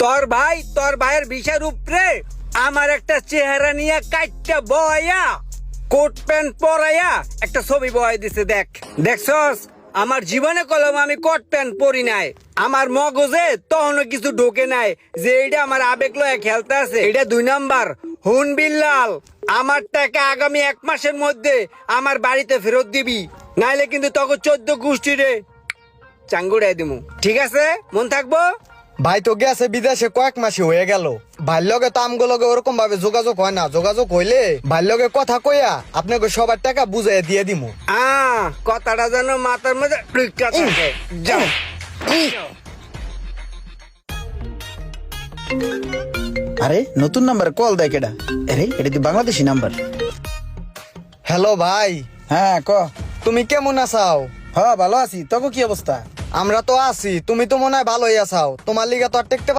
তোর ভাইয়ের বিষের উপরে আমার একটা চেহারা নিয়ে কাটটা বয়া কোট প্যান্ট পরাইয়া একটা ছবি বয় দিছে। দেখছস আমার জীবনে কলম আমি কোট প্যান্ট পরি নাই। আমার মগজে তখনও কিছু ঢোকে নাই যে এটা আমার আবেগ লয়ে খেলতে আছে। এটা 2 নাম্বার। হুন বিল্লাল, আমার টাকা আগামী 1 মাসের মধ্যে আমার বাড়িতে ফেরত দিবি, নাইলে কিন্তু তখন 14 গোষ্ঠী রে চাঙ্গুড়াই দিমু। ঠিক আছে, মন থাকবো? ভাই তো গেছে বিদেশে কয়েক মাসই হয়ে গেল। ভাইয়ের লগে তো আমগো লগে ওরকম ভাবে যোগাযোগ হয় না। যোগাযোগ হইলে ভাইয়ের লগে কথা কইয়া আপনাকে সবার টাকা বুঝাইয়া দিয়ে দিমু। কথাটা যেন মাথার মধ্যে ঢুইকা থাকে। যাও। আরে নতুন নাম্বার কল দেয় কেডা? আরে এটা কি বাংলাদেশি নাম্বার? হ্যালো ভাই, হ্যাঁ ক। তুমি কেমন আছাও? হ্যাঁ ভালো আছি, তোকে কি অবস্থা? আমরা তো আছি, তুমি তো মনে হয় ভালোই আছাও। তোমার লিগা তো আর টেকতে